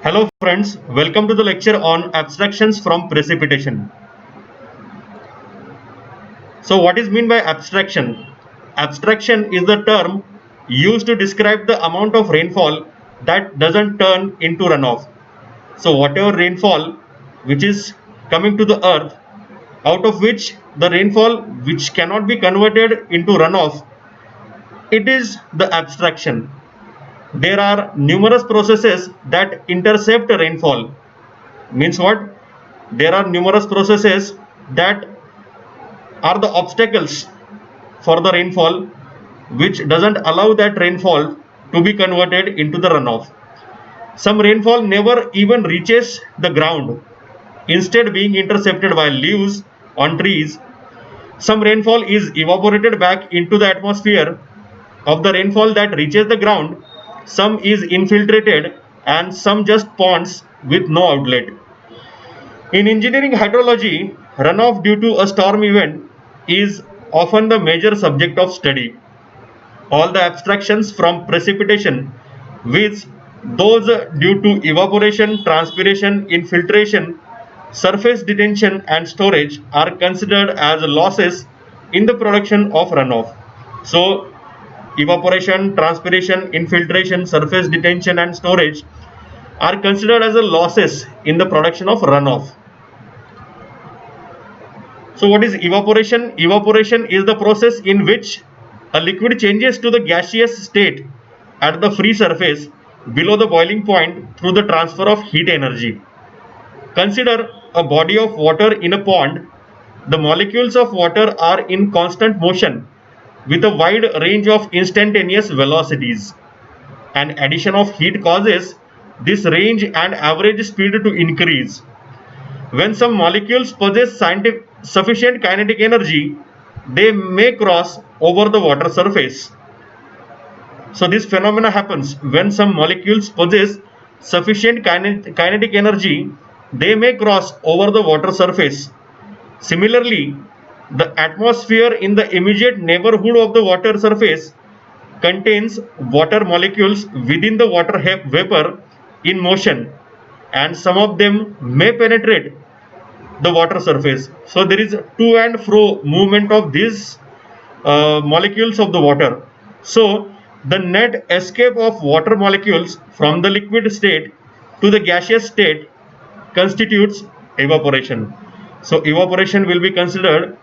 Hello friends, welcome to the lecture on abstractions from precipitation. So what is meant by abstraction? Abstraction is the term used to describe the amount of rainfall that doesn't turn into runoff. So whatever rainfall which is coming to the earth, out of which the rainfall which cannot be converted into runoff, it is the abstraction. There are numerous processes that intercept rainfall. Means what? There are numerous processes that are the obstacles for the rainfall which doesn't allow that rainfall to be converted into the runoff. Some rainfall never even reaches the ground, instead being intercepted by leaves on trees. Some rainfall is evaporated back into the atmosphere. Of the rainfall that reaches the ground, some is infiltrated and some just ponds with no outlet. In engineering hydrology, runoff due to a storm event is often the major subject of study. All the abstractions from precipitation, with those due to evaporation, transpiration, infiltration, surface detention and storage, are considered as losses in the production of runoff. So evaporation, transpiration, infiltration, surface detention and storage are considered as a losses in the production of runoff. So what is evaporation? Evaporation is the process in which a liquid changes to the gaseous state at the free surface below the boiling point through the transfer of heat energy. Consider a body of water in a pond. The molecules of water are in constant motion with a wide range of instantaneous velocities. An addition of heat causes this range and average speed to increase. When some molecules possess sufficient kinetic energy, they may cross over the water surface. So this phenomena happens when some molecules possess sufficient kinetic energy, they may cross over the water surface. Similarly, the atmosphere in the immediate neighborhood of the water surface contains water molecules within the water vapor in motion, and some of them may penetrate the water surface. So there is to and fro movement of these molecules of the water. So the net escape of water molecules from the liquid state to the gaseous state constitutes evaporation. So evaporation will be considered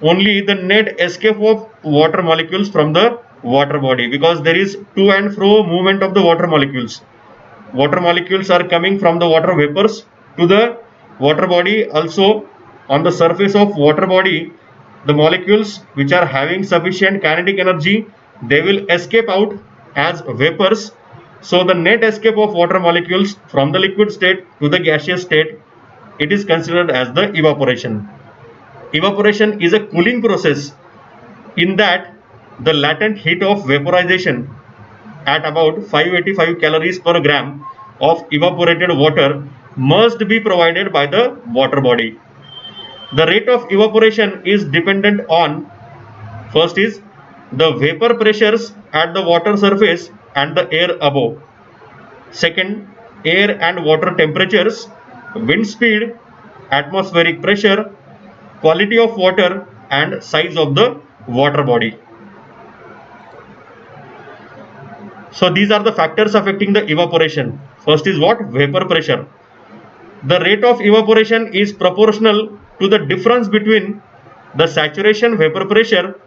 only the net escape of water molecules from the water body, because there is to and fro movement of the water molecules. Water molecules are coming from the water vapors to the water body. Also on the surface of water body, the molecules which are having sufficient kinetic energy, they will escape out as vapors. So the net escape of water molecules from the liquid state to the gaseous state, it is considered as the evaporation. Evaporation is a cooling process in that the latent heat of vaporization at about 585 calories per gram of evaporated water must be provided by the water body. The rate of evaporation is dependent on, first is the vapor pressures at the water surface and the air above. Second, air and water temperatures, wind speed, atmospheric pressure, quality of water and size of the water body. So these are the factors affecting the evaporation. First is what? Vapor pressure. The rate of evaporation is proportional to the difference between the saturation vapor pressure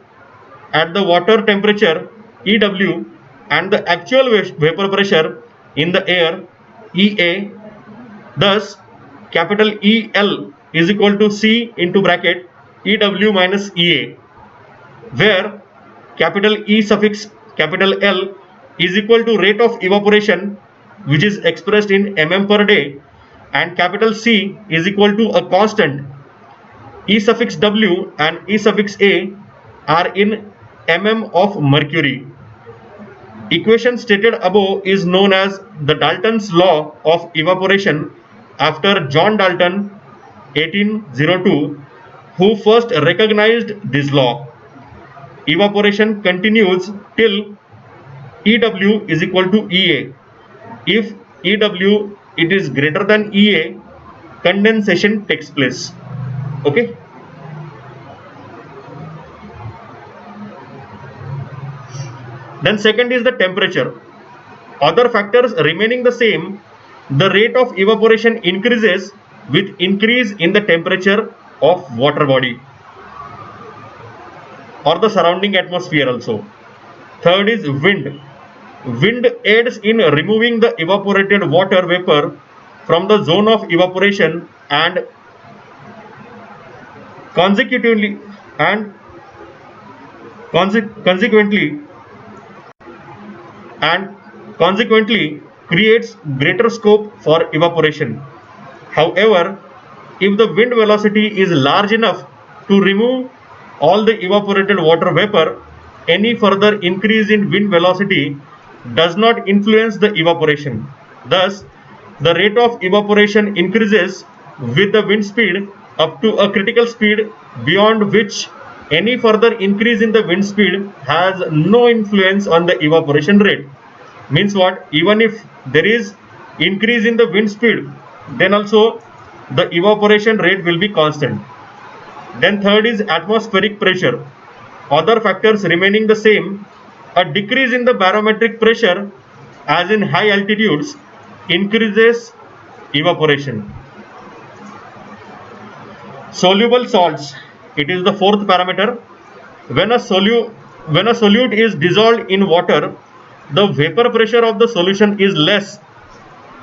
at the water temperature EW and the actual vapor pressure in the air EA. Thus capital EL is equal to C into bracket EW minus EA, where capital E suffix capital L is equal to rate of evaporation, which is expressed in mm per day, and capital C is equal to a constant. E suffix W and E suffix A are in mm of mercury. Equation stated above is known as the Dalton's law of evaporation, after John Dalton 1802, who first recognized this law. Evaporation continues till EW is equal to EA. If EW it is greater than EA, condensation takes place. Okay. Then second is the temperature. Other factors remaining the same, the rate of evaporation increases with increase in the temperature of water body or the surrounding atmosphere also. Third is wind. Wind aids in removing the evaporated water vapor from the zone of evaporation and consequently and consequently and consequently creates greater scope for evaporation. However, if the wind velocity is large enough to remove all the evaporated water vapor, any further increase in wind velocity does not influence the evaporation. Thus, the rate of evaporation increases with the wind speed up to a critical speed beyond which any further increase in the wind speed has no influence on the evaporation rate. Means what? Even if there is increase in the wind speed, then also the evaporation rate will be constant. Then third is atmospheric pressure. Other factors remaining the same, a decrease in the barometric pressure as in high altitudes increases evaporation. Soluble salts, it is the fourth parameter. When a solute is dissolved in water, the vapor pressure of the solution is less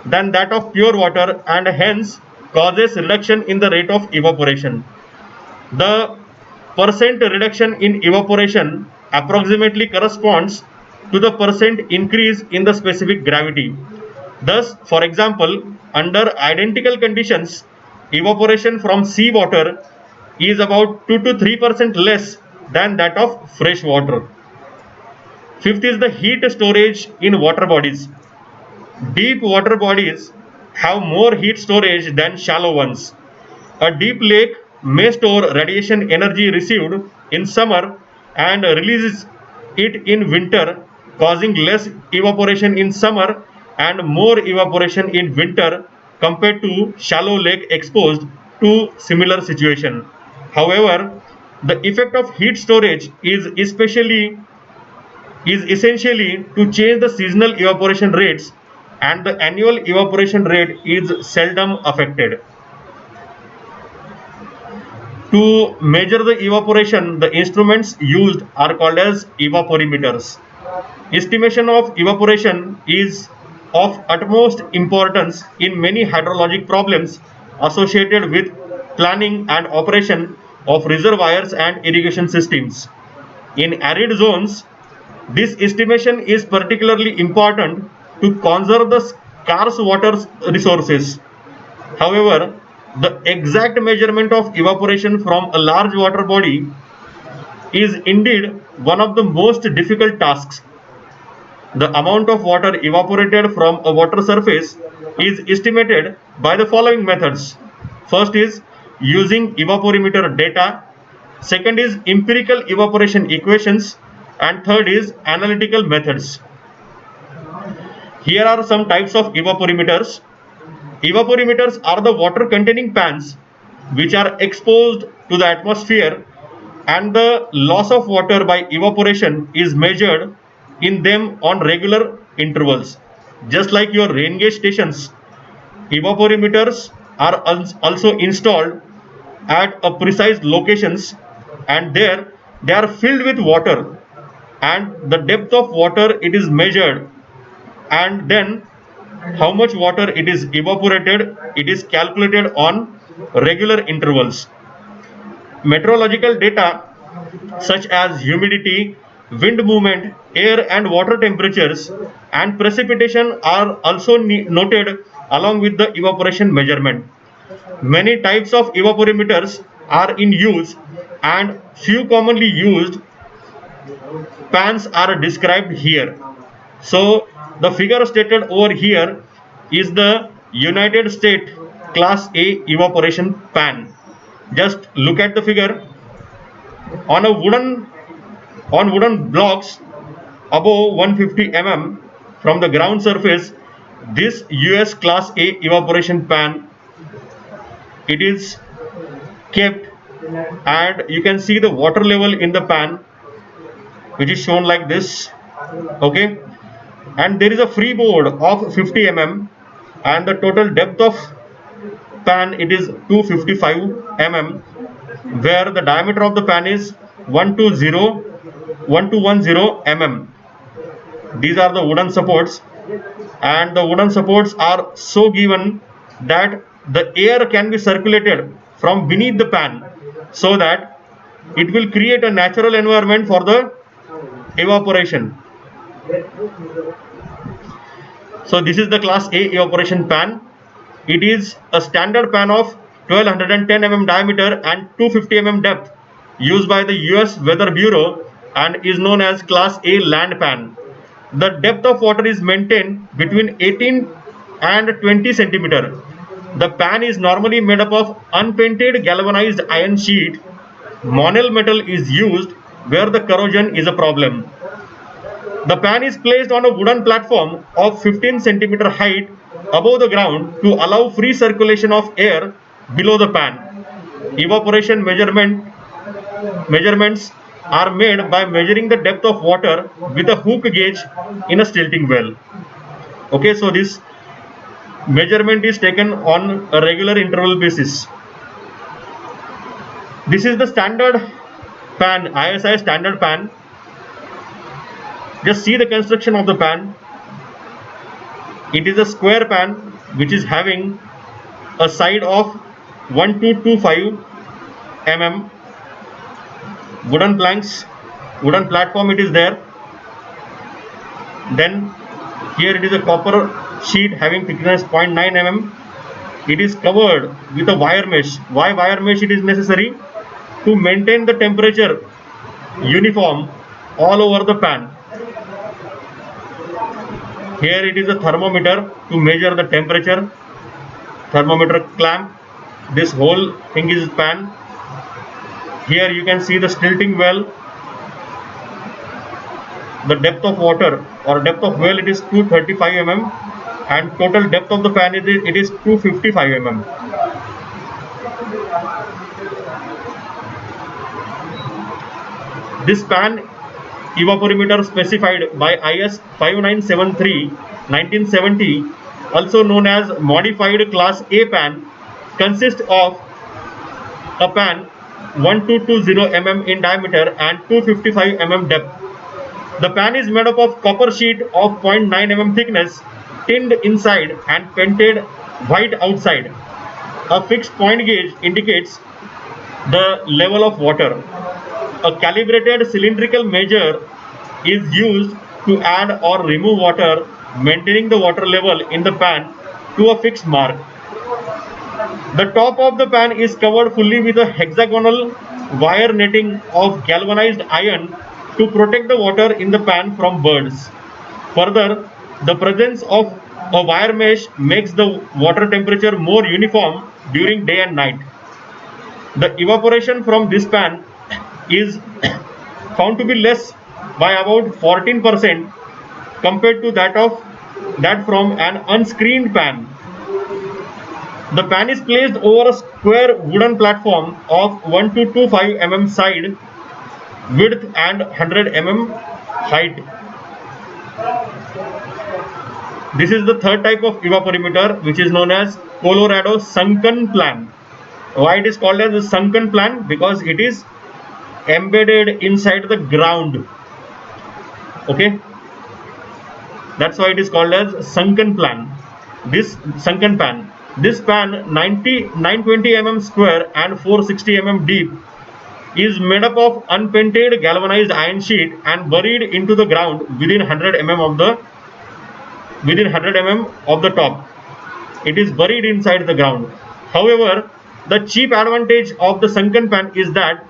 than that of pure water and hence causes reduction in the rate of evaporation. The percent reduction in evaporation approximately corresponds to the percent increase in the specific gravity. Thus, for example, under identical conditions, evaporation from seawater is about 2 to 3% less than that of fresh water. Fifth is the heat storage in water bodies. Deep water bodies have more heat storage than shallow ones. A deep lake may store radiation energy received in summer and releases it in winter, causing less evaporation in summer and more evaporation in winter compared to shallow lake exposed to similar situation. However, the effect of heat storage is essentially to change the seasonal evaporation rates and the annual evaporation rate is seldom affected. To measure the evaporation, the instruments used are called as evaporimeters. Estimation of evaporation is of utmost importance in many hydrologic problems associated with planning and operation of reservoirs and irrigation systems. In arid zones, this estimation is particularly important to conserve the scarce water resources. However, the exact measurement of evaporation from a large water body is indeed one of the most difficult tasks. The amount of water evaporated from a water surface is estimated by the following methods. First is using evaporimeter data, second is empirical evaporation equations, and third is analytical methods. Here are some types of evaporimeters. Evaporimeters are the water containing pans which are exposed to the atmosphere and the loss of water by evaporation is measured in them on regular intervals. Just like your rain gauge stations, evaporimeters are also installed at a precise locations and there they are filled with water and the depth of water it is measured and then how much water it is evaporated it is calculated on regular intervals. Meteorological data such as humidity, wind movement, air and water temperatures and precipitation are also noted along with the evaporation measurement. Many types of evaporimeters are in use and few commonly used pans are described here. So the figure stated over here is the United States Class A evaporation pan. Just look at the figure. On a wooden blocks above 150 mm from the ground surface, This US Class A evaporation pan, it is kept, and you can see the water level in the pan, which is shown like this. Okay, and there is a freeboard of 50 mm, and the total depth of pan, it is 255 mm, where the diameter of the pan is 1210 mm. These are the wooden supports, and the wooden supports are so given that the air can be circulated from beneath the pan, so that it will create a natural environment for the evaporation. So this is the Class A evaporation pan. It is a standard pan of 1210 mm diameter and 250 mm depth, used by the US Weather Bureau, and is known as Class A land pan. The depth of water is maintained between 18 and 20 centimeter. The pan is normally made up of unpainted galvanized iron sheet. Monel metal is used where the corrosion is a problem. The pan is placed on a wooden platform of 15 centimeter height above the ground to allow free circulation of air below the pan. Evaporation measurements are made by measuring the depth of water with a hook gauge in a tilting well. Okay, so this measurement is taken on a regular interval basis. This is the standard pan, ISI standard pan. Just see the construction of the pan. It is a square pan which is having a side of 1225 mm, wooden planks, wooden platform it is there. Then here it is a copper sheet having thickness 0.9 mm. It is covered with a wire mesh. Why wire mesh it is necessary? To maintain the temperature uniform all over the pan. Here it is a thermometer to measure the temperature. Thermometer clamp. This whole thing is pan. Here you can see the tilting well. The depth of water or depth of well, it is 235 mm, and total depth of the pan it is 255 mm. This pan evaporimeter specified by IS 5973 1970, also known as modified Class A pan, consists of a pan 1220 mm in diameter and 255 mm depth. The pan is made up of copper sheet of 0.9 mm thickness, tinned inside and painted white outside. A fixed point gauge indicates the level of water. A calibrated cylindrical measure is used to add or remove water, maintaining the water level in the pan to a fixed mark. The top of the pan is covered fully with a hexagonal wire netting of galvanized iron to protect the water in the pan from birds. Further, the presence of a wire mesh makes the water temperature more uniform during day and night. The evaporation from this pan is found to be less by about 14% compared to that from an unscreened pan. The pan is placed over a square wooden platform of 1225 mm side width and 100 mm height. This is the third type of evaporimeter, which is known as Colorado sunken pan. Why it is called as a sunken pan? Because it is embedded inside the ground. Okay, that's why it is called as sunken pan. This sunken pan. This pan 920 mm square and 460 mm deep is made up of unpainted galvanized iron sheet and buried into the ground within 100 mm of the top. It is buried inside the ground. However, the cheap advantage of the sunken pan is that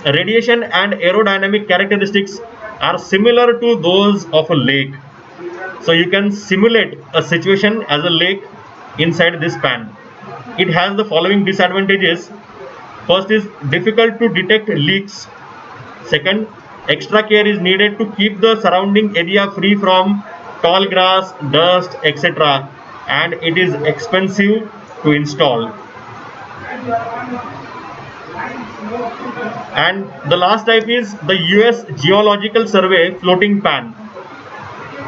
radiation and aerodynamic characteristics are similar to those of a lake. So you can simulate a situation as a lake inside this pan. It has the following disadvantages. First is difficult to detect leaks. Second, extra care is needed to keep the surrounding area free from tall grass, dust, etc. and it is expensive to install. And the last type is the US Geological Survey floating pan.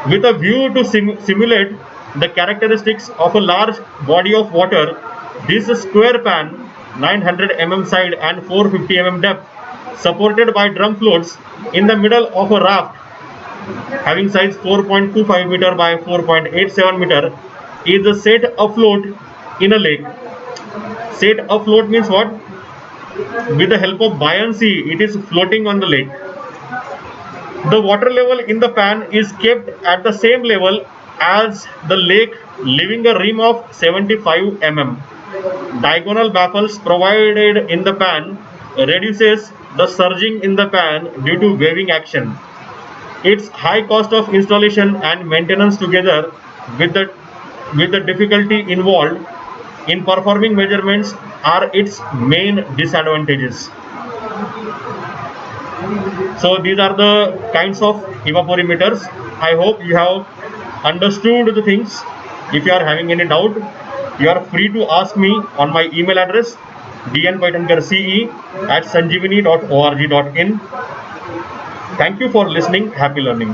With a view to simulate the characteristics of a large body of water, this square pan, 900 mm side and 450 mm depth, supported by drum floats in the middle of a raft having size 4.25 meter by 4.87 meter, is set afloat in a lake. Set afloat means what? With the help of buoyancy, it is floating on the lake. The water level in the pan is kept at the same level as the lake, leaving a rim of 75 mm. Diagonal baffles provided in the pan reduces the surging in the pan due to waving action. Its high cost of installation and maintenance together with the difficulty involved in performing measurements are its main disadvantages. So these are the kinds of evaporimeters. I hope you have understood the things. If you are having any doubt, you are free to ask me on my email address dnpaitankar@sanjeevani.org.in. Thank you for listening. Happy learning.